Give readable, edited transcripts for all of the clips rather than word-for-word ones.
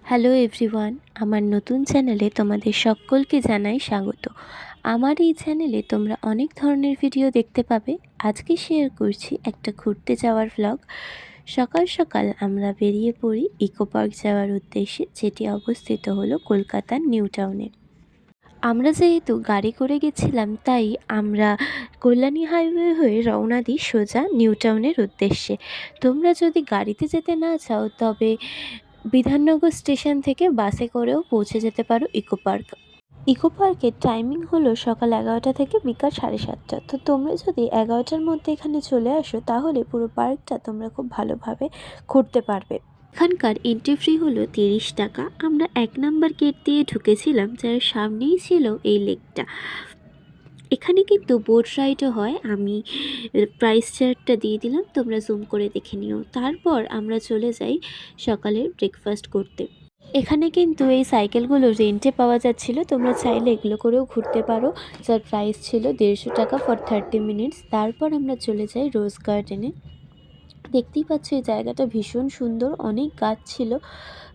Hello everyone, আমার নতুন চ্যানেলে তোমাদের সকলকে জানাই স্বাগত। আমার এই চ্যানেলে তোমরা অনেক ধরনের ভিডিও দেখতে পাবে। আজকে শেয়ার করছি একটা ঘুরতে যাওয়ার ভ্লগ। সকাল সকাল আমরা বেরিয়ে পড়ি ইকো পার্ক যাওয়ার উদ্দেশ্যে, যেটি অবস্থিত হলো কলকাতার নিউ টাউনে। আমরা যেহেতু গাড়ি করে গেছিলাম, তাই আমরা কল্যাণী হাইওয়ে হয়ে রওনা দিই সোজা নিউ টাউনের উদ্দেশ্যে। তোমরা যদি গাড়িতে যেতে না চাও, তবে বিধাননগর স্টেশন থেকে বাসে করেও পৌঁছে যেতে পারো ইকো পার্ক। ইকো পার্কের টাইমিং হলো সকাল 11টা থেকে বিকাল 7:30। তো তোমরা যদি 11টার মধ্যে এখানে চলে আসো, তাহলে পুরো পার্কটা তোমরা খুব ভালোভাবে ঘুরতে পারবে। এখানকার এন্ট্রি ফি হলো 30 টাকা। আমরা 1 নাম্বার গেট দিয়ে ঢুকেছিলাম, যার সামনেই ছিল এই লেকটা। এখানে কিন্তু বোট রাইডও হয়। আমি প্রাইস চার্টটা দিয়ে দিলাম, তোমরা জুম করে দেখে নিও। তারপর আমরা চলে যাই সকালের ব্রেকফাস্ট করতে। এখানে কিন্তু এই সাইকেলগুলো রেন্টে পাওয়া যাচ্ছিল, তোমরা চাইলে এগুলো করেও ঘুরতে পারো, যার প্রাইস ছিল 150 টাকা ফর 30 মিনিটস। তারপর আমরা চলে যাই রোজ গার্ডেনে। দেখতেই পাচ্ছ এই জায়গাটা ভীষণ সুন্দর, অনেক গাছ ছিল,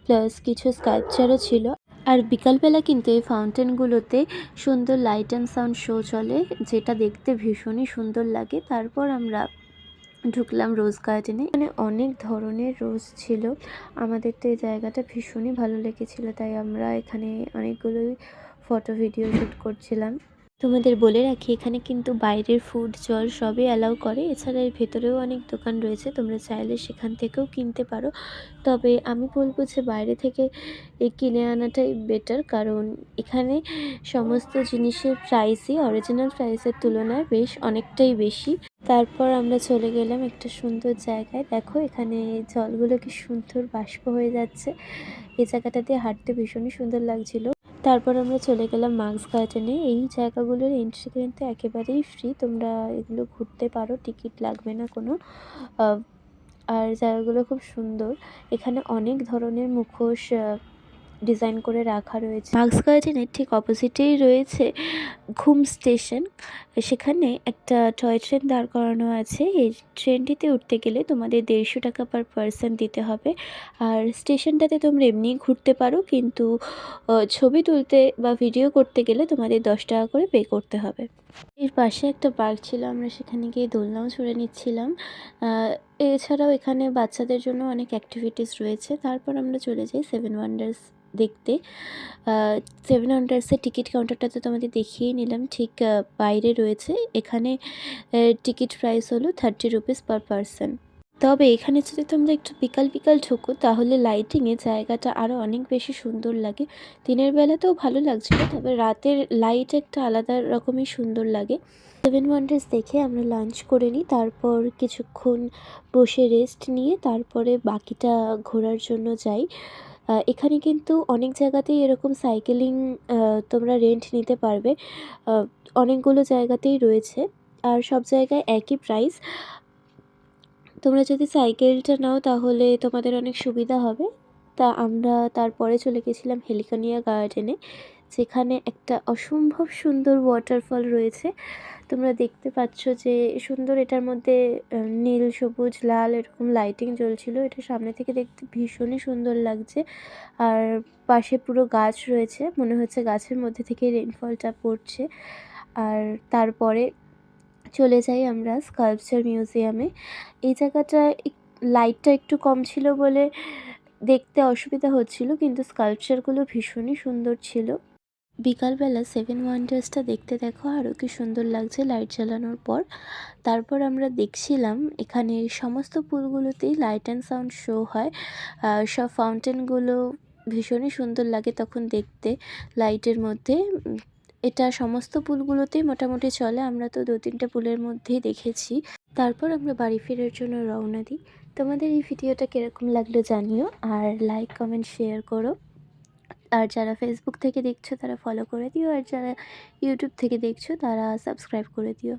প্লাস কিছু স্কাল্পচারও ছিল। আর বিকালবেলা কিন্তু এই ফাউন্টেনগুলোতে সুন্দর লাইট অ্যান্ড সাউন্ড শো চলে, যেটা দেখতে ভীষণই সুন্দর লাগে। তারপর আমরা ঢুকলাম রোজ গার্ডেনে। মানে অনেক ধরনের রোজ ছিল। আমাদের তো এই জায়গাটা ভীষণই ভালো লেগেছিল, তাই আমরা এখানে অনেকগুলোই ফটো ভিডিও শ্যুট করছিলাম। তোমাদের বলে রাখি, এখানে কিন্তু বাইরের ফুড জল সবই অ্যালাউ করে। এছাড়া এর ভেতরেও অনেক দোকান রয়েছে, তোমরা চাইলে সেখান থেকেও কিনতে পারো। তবে আমি বলবো যে বাইরে থেকে কিনে আনাটাই বেটার, কারণ এখানে সমস্ত জিনিসের প্রাইসই অরিজিনাল প্রাইসের তুলনায় বেশ অনেকটাই বেশি। তারপর আমরা চলে গেলাম একটা সুন্দর জায়গায়। দেখো এখানে জলগুলো কি সুন্দর বাষ্প হয়ে যাচ্ছে। এই জায়গাটা দিয়ে হাঁটতে ভীষণই সুন্দর লাগছিল। তারপর আমরা চলে গেলাম মার্কস গার্ডেনে। এই জায়গাগুলোর এন্ট্রি কিন্তু একেবারেই ফ্রি, তোমরা এগুলো ঘুরতে পারো, টিকিট লাগবে না কোনো। আর জায়গাগুলো খুব সুন্দর। এখানে অনেক ধরনের মুখোশ ডিজাইন করে রাখা রয়েছে। মার্কস গার্ডেনের ঠিক অপোজিটেই রয়েছে ঘুম স্টেশন। সেখানে একটা টয় ট্রেন দাঁড় করানো আছে। এই ট্রেনটিতে উঠতে গেলে তোমাদের 150 টাকা পার পারসন দিতে হবে। আর স্টেশনটাতে তোমরা এমনিই ঘুরতে পারো, কিন্তু ছবি তুলতে বা ভিডিও করতে গেলে তোমাদের 10 টাকা করে পে করতে হবে। এর পাশে একটা পার্ক ছিল, আমরা সেখানে গিয়ে দোলনাও চড়ে নিচ্ছিলাম। এছাড়াও এখানে বাচ্চাদের জন্য অনেক অ্যাক্টিভিটিস রয়েছে। তারপর আমরা চলে যাই সেভেন ওয়ান্ডার্স দেখতে। সেভেন ওয়ান্ডার্সের টিকিট কাউন্টারটা তো তোমাদের দেখিয়েই নিলাম, ঠিক বাইরে রয়েছে। এখানে টিকিট প্রাইস হলো 30 রুপিস পার পারসন। তবে এখানে যদি তোমরা একটু বিকাল বিকাল ঢোকো, তাহলে লাইটিংয়ে জায়গাটা আরও অনেক বেশি সুন্দর লাগে। দিনের বেলাতেও ভালো লাগছিলো, তবে রাতের লাইট একটা আলাদা রকমই সুন্দর লাগে। সেভেন ওয়ান্ডার্স দেখে আমরা লাঞ্চ করে নিই, তারপর কিছুক্ষণ বসে রেস্ট নিয়ে তারপরে বাকিটা ঘোরার জন্য যাই। এখানে কিন্তু অনেক জায়গাতেই এরকম সাইকেলিং তোমরা রেন্ট নিতে পারবে। অনেকগুলো জায়গাতেই রয়েছে, আর সব জায়গায় একই প্রাইস। তোমরা যদি সাইকেলটা নাও, তাহলে তোমাদের অনেক সুবিধা হবে। তা আমরা তারপরে চলে গেছিলাম হেলিকোনিয়া গার্ডেনে, যেখানে একটা অসম্ভব সুন্দর ওয়াটারফল রয়েছে। তোমরা দেখতে পাচ্ছ যে সুন্দর, এটার মধ্যে নীল, সবুজ, লাল এরকম লাইটিং জ্বলছিল। এটা সামনে থেকে দেখতে ভীষণই সুন্দর লাগছে। আর পাশে পুরো গাছ রয়েছে, মনে হচ্ছে গাছের মধ্যে থেকে রেনফলটা পড়ছে। আর তারপরে চলে যাই আমরা স্কাল্পচার মিউজিয়ামে। এই জায়গাটা লাইটটা একটু কম ছিল বলে দেখতে অসুবিধা হচ্ছিল, কিন্তু স্কাল্পচারগুলো ভীষণই সুন্দর ছিল। বিকালবেলা সেভেন ওয়ান্ডার্সটা দেখতে দেখো আরও কি সুন্দর লাগছে লাইট জ্বালানোর পর। তারপর আমরা দেখছিলাম এখানে সমস্ত পুলগুলোতেই লাইট অ্যান্ড সাউন্ড শো হয়। সব ফাউন্টেনগুলো ভীষণই সুন্দর লাগে তখন দেখতে লাইটের মধ্যে। এটা সমস্ত পুলগুলোতেই মোটামুটি চলে, আমরা তো 2-3টে পুলের মধ্যেই দেখেছি। তারপর আমরা বাড়ি ফেরার জন্য রওনা দিই। তোমাদের এই ভিডিওটা কীরকম লাগলো জানিও, আর লাইক, কমেন্ট, শেয়ার করো। আর যারা ফেসবুক থেকে দেখছো তারা ফলো করে দিও, আর যারা ইউটিউব থেকে দেখছো তারা সাবস্ক্রাইব করে দিও।